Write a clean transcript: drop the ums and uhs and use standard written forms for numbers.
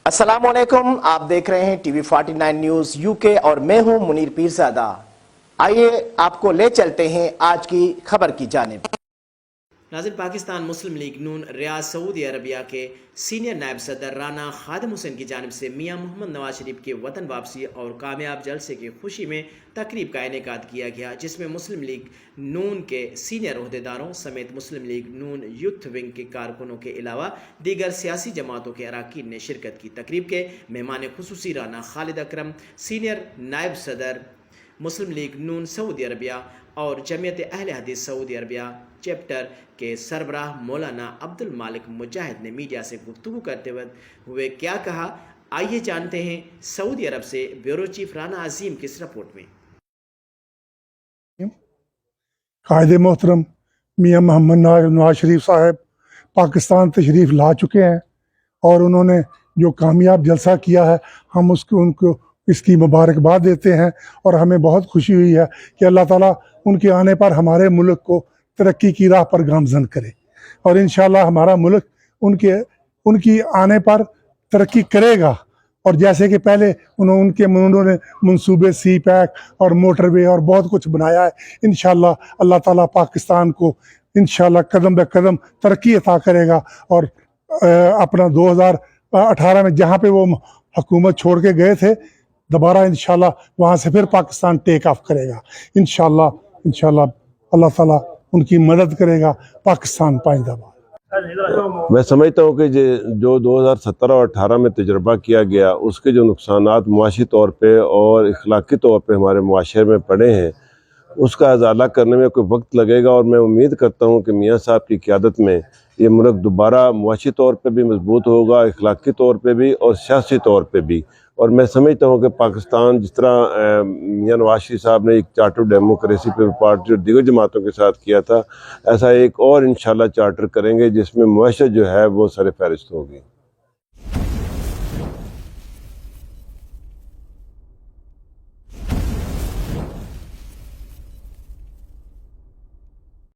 अस्सलामुअलैकुम, आप देख रहे हैं टीवी 49 न्यूज यूके और मैं हूं मुनीर पीरज़ादा। आइए आपको ले चलते हैं आज की खबर की जानिब। नाज़रीन, पाकिस्तान मुस्लिम लीग नून रियाद सऊदी अरबिया के सीनियर नायब सदर राना खादिम हुसैन की जानिब से मियाँ मोहम्मद नवाज शरीफ के वतन वापसी और कामयाब जलसे की खुशी में तकरीब का इनेकाद किया गया, जिसमें मुस्लिम लीग नून के सीनियर अहदेदारों समेत मुस्लिम लीग नून यूथ विंग के कारकुनों के अलावा दीगर सियासी जमातों के अरकान ने शिरकत की। तकरीब के मेहमान खुसूसी राना खालिद अकरम, सीनियर नायब सदर मुस्लिम लीग नून सऊदी अरबिया और जमीयत अहले हदीस सऊदी अरबिया चैप्टर के सरबराह मौलाना अब्दुल मालिक मुजाहिद ने मीडिया से गुफ्तगू करते हुए क्या कहा, आइए जानते हैं सऊदी अरब से ब्यूरो चीफ राना अजीम की इस रिपोर्ट में। कायदे मोहतरम मियाँ मोहम्मद नवाज शरीफ साहब पाकिस्तान तशरीफ़ ला चुके हैं और उन्होंने जो कामयाब जलसा किया है, हम उनको इसकी मुबारकबाद देते हैं और हमें बहुत खुशी हुई है कि अल्लाह ताला उनके आने पर हमारे मुल्क को तरक्की की राह पर गामजन करे और इंशाअल्लाह हमारा मुल्क उनकी आने पर तरक्की करेगा। और जैसे कि पहले उन्होंने मंसूबे सी पैक और मोटरवे और बहुत कुछ बनाया है, इंशाअल्लाह अल्लाह ताला पाकिस्तान को इंशाअल्लाह कदम ब कदम तरक्की अता करेगा और अपना 2018 में जहाँ पे वो हुकूमत छोड़ के गए थे, दोबारा इंशाअल्लाह वहाँ से फिर पाकिस्तान टेक ऑफ करेगा। इंशाअल्लाह अल्लाह ताला उनकी मदद करेगा। पाकिस्तान पाइंदाबाद। मैं समझता हूँ कि जो 2017 और 18 में तजर्बा किया गया, उसके जो नुकसानात मुआशी तौर पे और इखलाकी तौर पे हमारे मुआशरे में पड़े हैं, उसका अजाला करने में कोई वक्त लगेगा और मैं उम्मीद करता हूँ कि मियाँ साहब की क़यादत में ये मुल्क दोबारा मुआशी तौर पे भी मजबूत होगा, इखलाकी तौर पे भी और सियासी तौर पे भी। और मैं समझता हूँ कि पाकिस्तान जिस तरह मियाँ नवाज शरीफ साहब ने एक चार्टर डेमोक्रेसी पे पार्टी और दीगर जमातों के साथ किया था, ऐसा एक और इंशाल्लाह चार्टर करेंगे जिसमें मुआशरत जो है वो सर फहरिस्त होगी।